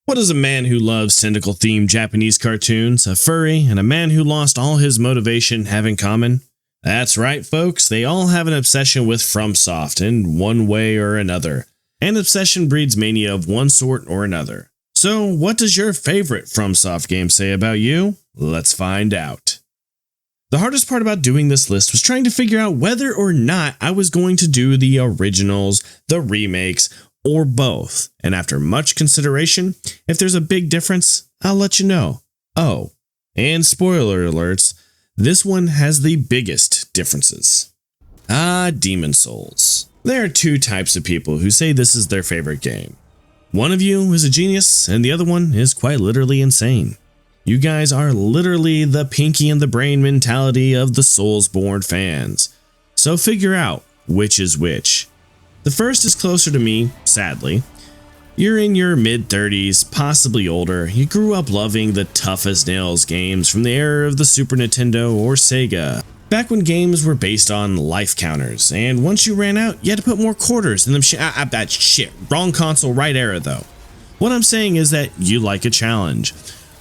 What does a man who loves tentacle-themed Japanese cartoons, a furry, and a man who lost all his motivation have in common? That's right, folks, they all have an obsession with FromSoft in one way or another. And obsession breeds mania of one sort or another. So, what does your favorite FromSoft game say about you? Let's find out. The hardest part about doing this list was trying to figure out whether or not I was going to do the originals, the remakes, or both, and after much consideration, if there's a big difference, I'll let you know. Oh, and spoiler alerts, this one has the biggest differences. Demon Souls. There are two types of people who say this is their favorite game. One of you is a genius, and the other one is quite literally insane. You guys are literally the pinky in the brain mentality of the Soulsborne fans. So figure out which is which. The first is closer to me, sadly. You're in your mid-30s, possibly older. You grew up loving the tough-as-nails games from the era of the Super Nintendo or Sega. Back when games were based on life counters, and once you ran out, you had to put more quarters in them. Shit, wrong console, right era though. What I'm saying is that you like a challenge.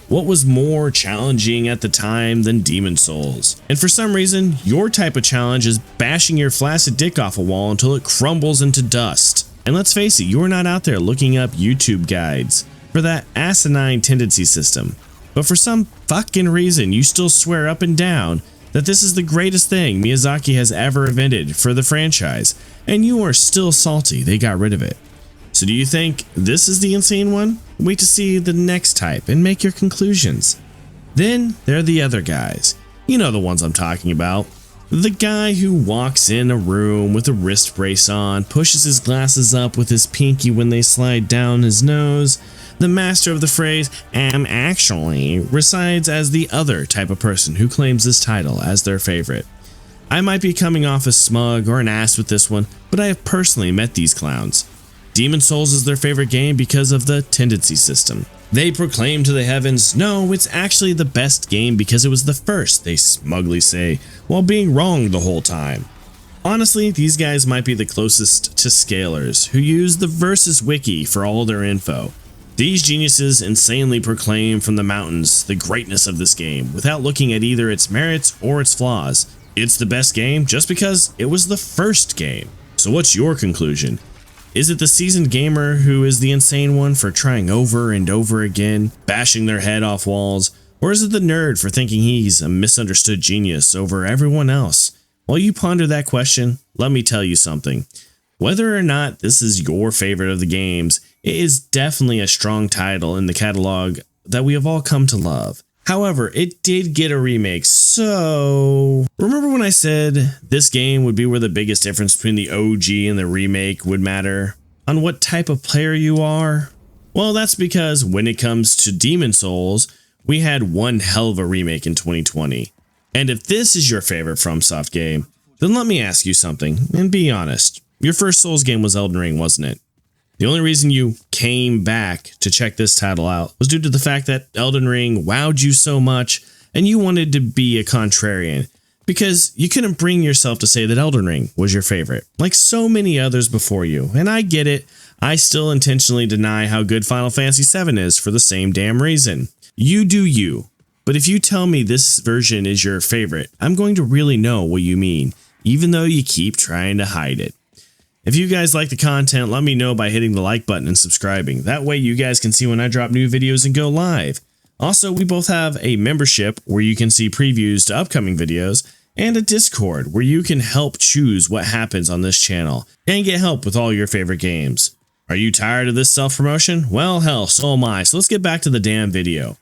What was more challenging at the time than Demon Souls? And for some reason, your type of challenge is bashing your flaccid dick off a wall until it crumbles into dust. And let's face it, you're not out there looking up YouTube guides for that asinine tendency system. But for some fucking reason, you still swear up and down that this is the greatest thing Miyazaki has ever invented for the franchise, and you are still salty they got rid of it. So do you think this is the insane one? Wait to see the next type and make your conclusions. Then there are the other guys. You know the ones I'm talking about. The guy who walks in a room with a wrist brace on, pushes his glasses up with his pinky when they slide down his nose. The master of the phrase, actually, resides as the other type of person who claims this title as their favorite. I might be coming off as smug or an ass with this one, but I have personally met these clowns. Demon Souls is their favorite game because of the tendency system. They proclaim to the heavens, no, it's actually the best game because it was the first, they smugly say, while being wrong the whole time. Honestly, these guys might be the closest to scalers, who use the Versus Wiki for all their info. These geniuses insanely proclaim from the mountains the greatness of this game without looking at either its merits or its flaws. It's the best game just because it was the first game. So what's your conclusion? Is it the seasoned gamer who is the insane one for trying over and over again, bashing their head off walls? Or is it the nerd for thinking he's a misunderstood genius over everyone else? While you ponder that question, let me tell you something. Whether or not this is your favorite of the games, it is definitely a strong title in the catalog that we have all come to love. However, it did get a remake, so remember when I said this game would be where the biggest difference between the OG and the remake would matter? On what type of player you are? Well, that's because when it comes to Demon Souls, we had one hell of a remake in 2020. And if this is your favorite FromSoft game, then let me ask you something, and be honest. Your first Souls game was Elden Ring, wasn't it? The only reason you came back to check this title out was due to the fact that Elden Ring wowed you so much and you wanted to be a contrarian because you couldn't bring yourself to say that Elden Ring was your favorite, like so many others before you. And I get it, I still intentionally deny how good Final Fantasy VII is for the same damn reason. You do you, but if you tell me this version is your favorite, I'm going to really know what you mean, even though you keep trying to hide it. If you guys like the content, let me know by hitting the like button and subscribing. That way you guys can see when I drop new videos and go live. Also, we both have a membership where you can see previews to upcoming videos, and a Discord where you can help choose what happens on this channel and get help with all your favorite games. Are you tired of this self-promotion? Well, hell, so am I, so let's get back to the damn video.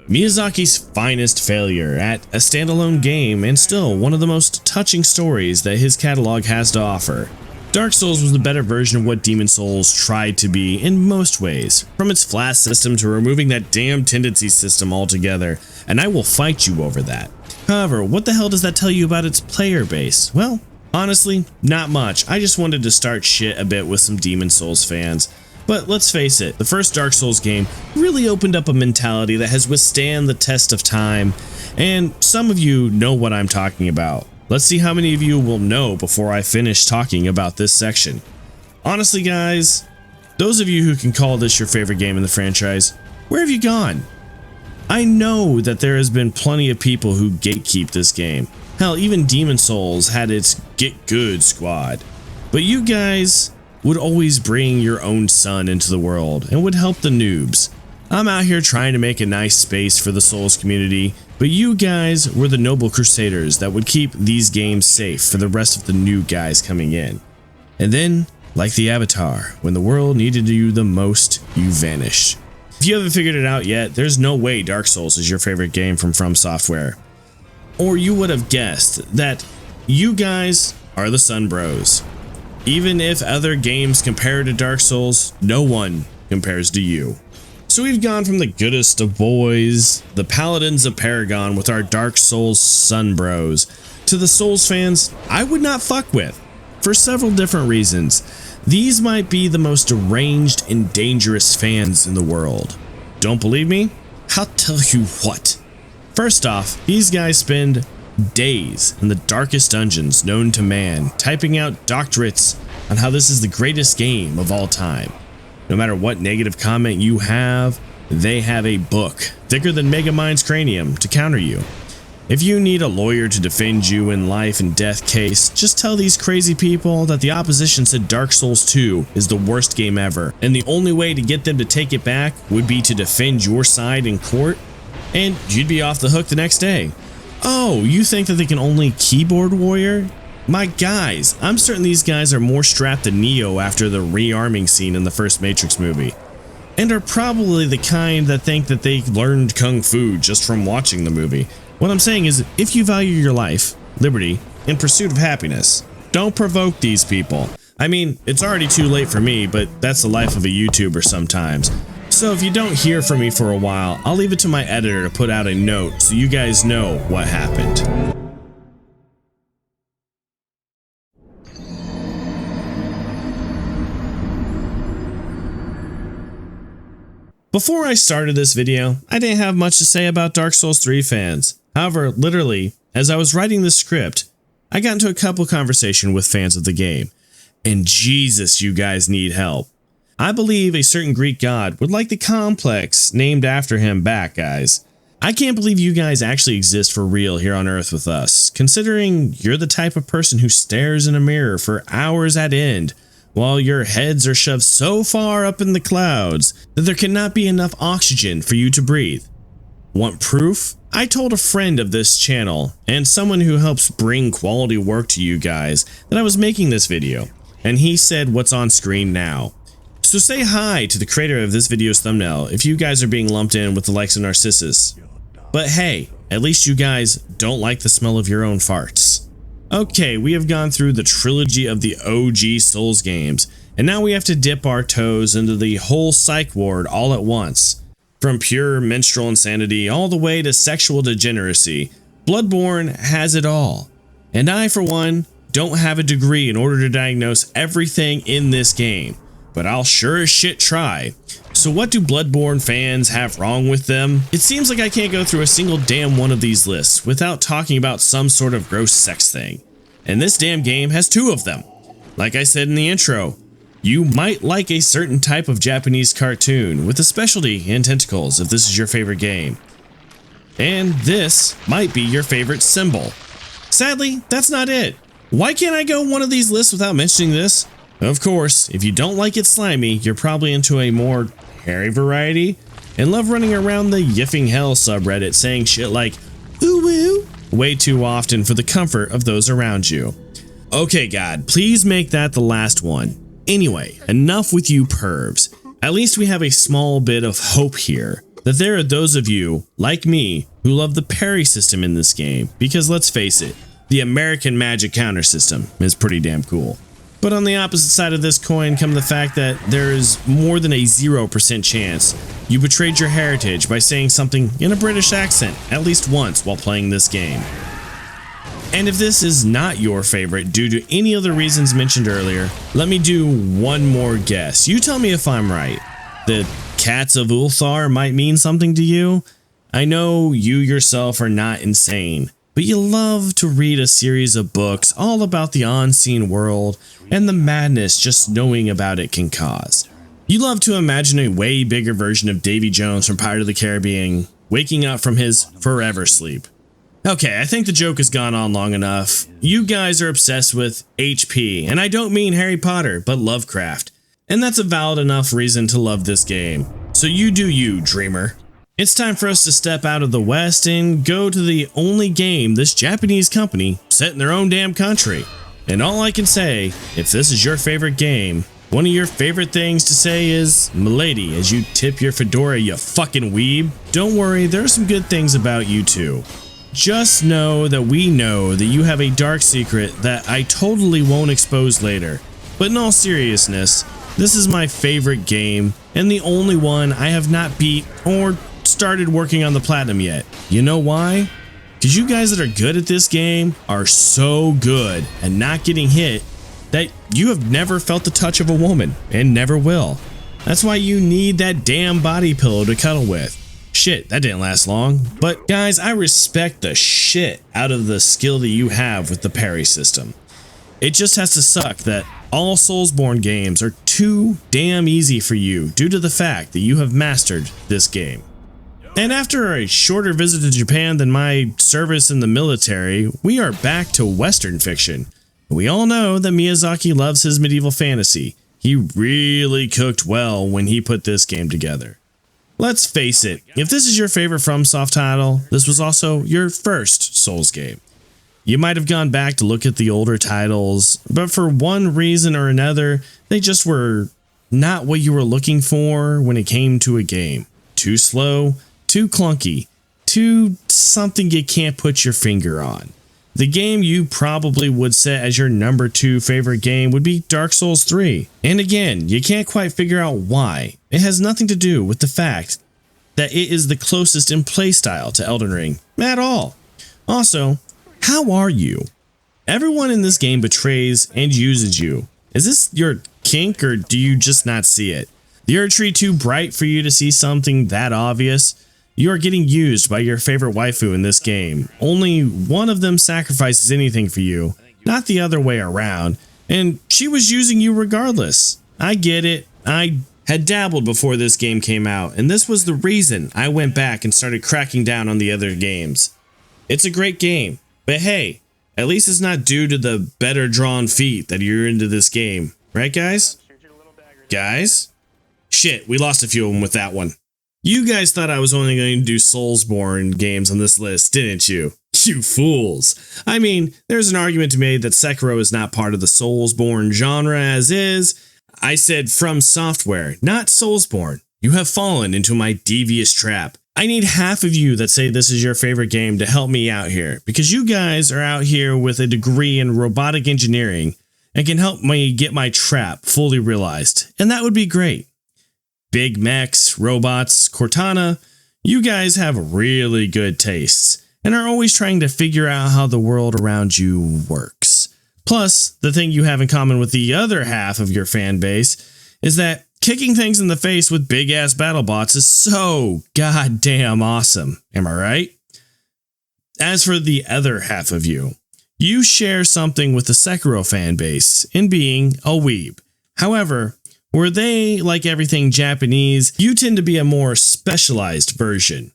Miyazaki's finest failure at a standalone game and still one of the most touching stories that his catalog has to offer. Dark Souls was the better version of what Demon Souls tried to be in most ways, from its flat system to removing that damn tendency system altogether, and I will fight you over that. However, what the hell does that tell you about its player base? Well, honestly, not much. I just wanted to start shit a bit with some Demon Souls fans. But let's face it, the first Dark Souls game really opened up a mentality that has withstand the test of time, and some of you know what I'm talking about. Let's see how many of you will know before I finish talking about this section. Honestly guys, Those of you who can call this your favorite game in the franchise, where have you gone? I know that there has been plenty of people who gatekeep this game. Hell, even Demon Souls had its Get Good squad. But you guys would always bring your own son into the world and would help the noobs. I'm out here trying to make a nice space for the Souls community, but you guys were the noble crusaders that would keep these games safe for the rest of the new guys coming in. And then, like the Avatar, when the world needed you the most, you vanished. If you haven't figured it out yet, there's no way Dark Souls is your favorite game from FromSoftware. Or you would have guessed that you guys are the Sunbros. Even if other games compare to Dark Souls, no one compares to you. So we've gone from the goodest of boys, the paladins of Paragon with our Dark Souls Sunbros, to the Souls fans I would not fuck with, for several different reasons. These might be the most deranged and dangerous fans in the world. Don't believe me? I'll tell you what. First off, these guys spend days in the darkest dungeons known to man, typing out doctorates on how this is the greatest game of all time. No matter what negative comment you have, they have a book thicker than Megamind's cranium to counter you. If you need a lawyer to defend you in life and death case, just tell these crazy people that the opposition said Dark Souls 2 is the worst game ever, and the only way to get them to take it back would be to defend your side in court, and you'd be off the hook the next day. Oh, you think that they can only keyboard warrior? My guys, I'm certain these guys are more strapped than Neo after the rearming scene in the first Matrix movie, and are probably the kind that think that they learned Kung Fu just from watching the movie. What I'm saying is, if you value your life, liberty, and pursuit of happiness, don't provoke these people. I mean, it's already too late for me, but that's the life of a YouTuber sometimes. So if you don't hear from me for a while, I'll leave it to my editor to put out a note so you guys know what happened. Before I started this video, I didn't have much to say about Dark Souls 3 fans. However, literally, as I was writing this script, I got into a couple conversations with fans of the game. And Jesus, you guys need help. I believe a certain Greek god would like the complex named after him back, guys. I can't believe you guys actually exist for real here on Earth with us, considering you're the type of person who stares in a mirror for hours at end, while your heads are shoved so far up in the clouds that there cannot be enough oxygen for you to breathe. Want proof? I told a friend of this channel, and someone who helps bring quality work to you guys, that I was making this video, and he said what's on screen now. So say hi to the creator of this video's thumbnail if you guys are being lumped in with the likes of Narcissus. But hey, at least you guys don't like the smell of your own farts. Okay, we have gone through the trilogy of the OG Souls games, and now we have to dip our toes into the whole psych ward all at once. From pure menstrual insanity all the way to sexual degeneracy, Bloodborne has it all. And I, for one, don't have a degree in order to diagnose everything in this game, but I'll sure as shit try. So what do Bloodborne fans have wrong with them? It seems like I can't go through a single damn one of these lists without talking about some sort of gross sex thing. And this damn game has two of them. Like I said in the intro, you might like a certain type of Japanese cartoon with a specialty in tentacles if this is your favorite game. And this might be your favorite symbol. Sadly, that's not it. Why can't I go one of these lists without mentioning this? Of course, if you don't like it slimy, you're probably into a more hairy variety and love running around the yiffing hell subreddit saying shit like ooh woo way too often for the comfort of those around you. Okay, God, please make that the last one. Anyway, enough with you pervs. At least we have a small bit of hope here, that there are those of you, like me, who love the parry system in this game, because let's face it, the American magic counter system is pretty damn cool. But on the opposite side of this coin come the fact that there is more than a 0% chance you betrayed your heritage by saying something in a British accent at least once while playing this game. And if this is not your favorite due to any of the reasons mentioned earlier, let me do one more guess. You tell me if I'm right. The cats of Ulthar might mean something to you? I know you yourself are not insane, but you love to read a series of books all about the unseen world and the madness just knowing about it can cause. You love to imagine a way bigger version of Davy Jones from Pirates of the Caribbean waking up from his forever sleep. Okay, I think the joke has gone on long enough. You guys are obsessed with HP, and I don't mean Harry Potter, but Lovecraft. And that's a valid enough reason to love this game. So you do you, dreamer. It's time for us to step out of the West and go to the only game this Japanese company set in their own damn country. And all I can say, if this is your favorite game, one of your favorite things to say is, "Milady," as you tip your fedora, you fucking weeb. Don't worry, there are some good things about you too. Just know that we know that you have a dark secret that I totally won't expose later. But in all seriousness, this is my favorite game, and the only one I have not beat or started working on the platinum yet. You know why? Because you guys that are good at this game are so good at not getting hit that you have never felt the touch of a woman, and never will. That's why you need that damn body pillow to cuddle with. Shit, that didn't last long. But guys, I respect the shit out of the skill that you have with the parry system. It just has to suck that all Soulsborne games are too damn easy for you due to the fact that you have mastered this game. And after a shorter visit to Japan than my service in the military, we are back to Western fiction. We all know that Miyazaki loves his medieval fantasy. He really cooked well when he put this game together. Let's face it, if this is your favorite FromSoft title, this was also your first Souls game. You might have gone back to look at the older titles, but for one reason or another, they just were not what you were looking for when it came to a game. Too slow, too clunky, too something you can't put your finger on. The game you probably would set as your number 2 favorite game would be Dark Souls 3. And again, you can't quite figure out why. It has nothing to do with the fact that it is the closest in playstyle to Elden Ring at all. Also, how are you? Everyone in this game betrays and uses you. Is this your kink, or do you just not see it? The Erd tree too bright for you to see something that obvious? You are getting used by your favorite waifu in this game. Only one of them sacrifices anything for you, not the other way around, and she was using you regardless. I get it. I had dabbled before this game came out, and this was the reason I went back and started cracking down on the other games. It's a great game, but hey, at least it's not due to the better drawn feet that you're into this game. Right, guys? Guys? Shit, we lost a few of them with that one. You guys thought I was only going to do Soulsborne games on this list, didn't you? You fools. I mean, there's an argument to be made that Sekiro is not part of the Soulsborne genre as is. I said FromSoftware, not Soulsborne. You have fallen into my devious trap. I need half of you that say this is your favorite game to help me out here, because you guys are out here with a degree in robotic engineering and can help me get my trap fully realized, and that would be great. Big mechs, robots, Cortana, you guys have really good tastes and are always trying to figure out how the world around you works. Plus, the thing you have in common with the other half of your fan base is that kicking things in the face with big ass battle bots is so goddamn awesome. Am I right? As for the other half of you, you share something with the Sekiro fan base in being a weeb. However, were they like everything Japanese, you tend to be a more specialized version.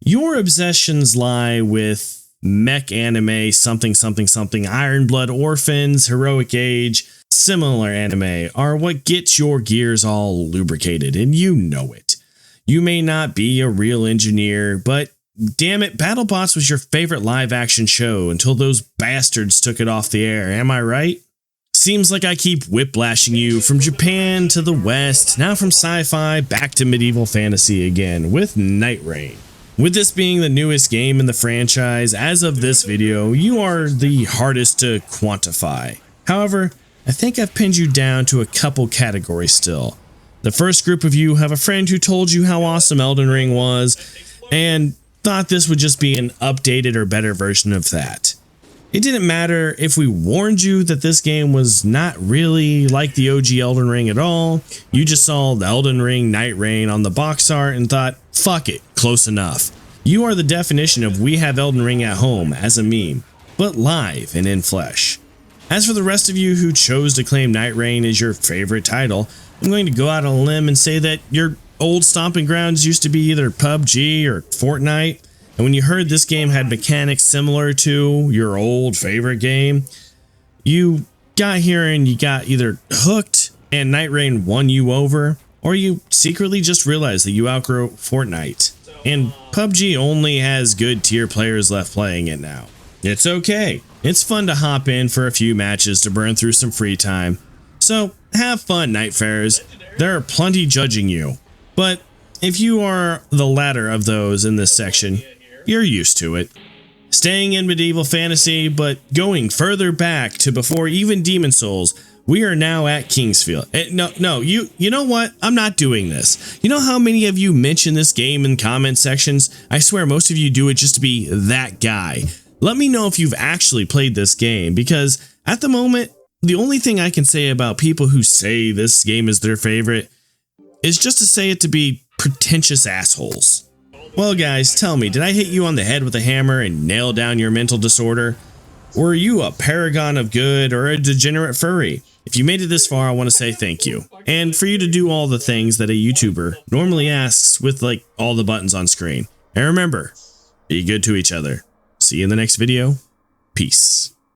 Your obsessions lie with mech anime, something, Iron Blood Orphans, Heroic Age, similar anime are what gets your gears all lubricated, and you know it. You may not be a real engineer, but damn it, BattleBots was your favorite live action show until those bastards took it off the air, am I right? Seems like I keep whiplashing you from Japan to the West, now from sci-fi back to medieval fantasy again with Nightreign. With this being the newest game in the franchise, as of this video, you are the hardest to quantify. However, I think I've pinned you down to a couple categories still. The first group of you have a friend who told you how awesome Elden Ring was, and thought this would just be an updated or better version of that. It didn't matter if we warned you that this game was not really like the OG Elden Ring at all. You just saw the Elden Ring Nightreign on the box art and thought, fuck it, close enough. You are the definition of we have Elden Ring at home as a meme, but live and in flesh. As for the rest of you who chose to claim Nightreign as your favorite title, I'm going to go out on a limb and say that your old stomping grounds used to be either PUBG or Fortnite, and when you heard this game had mechanics similar to your old favorite game, you got here and you got either hooked and Nightreign won you over, or you secretly just realized that you outgrew Fortnite, and PUBG only has good tier players left playing it now. It's okay. It's fun to hop in for a few matches to burn through some free time. So have fun, Nightfarers. There are plenty judging you. But if you are the latter of those in this section, you're used to it. Staying in medieval fantasy, but going further back to before even Demon Souls, we are now at Kingsfield. You know what? I'm not doing this. You know how many of you mention this game in comment sections? I swear most of you do it just to be that guy. Let me know if you've actually played this game, because at the moment, the only thing I can say about people who say this game is their favorite is just to say it to be pretentious assholes. Well guys, tell me, did I hit you on the head with a hammer and nail down your mental disorder? Or are you a paragon of good or a degenerate furry? If you made it this far, I want to say thank you. And for you to do all the things that a YouTuber normally asks with like all the buttons on screen. And remember, be good to each other. See you in the next video. Peace.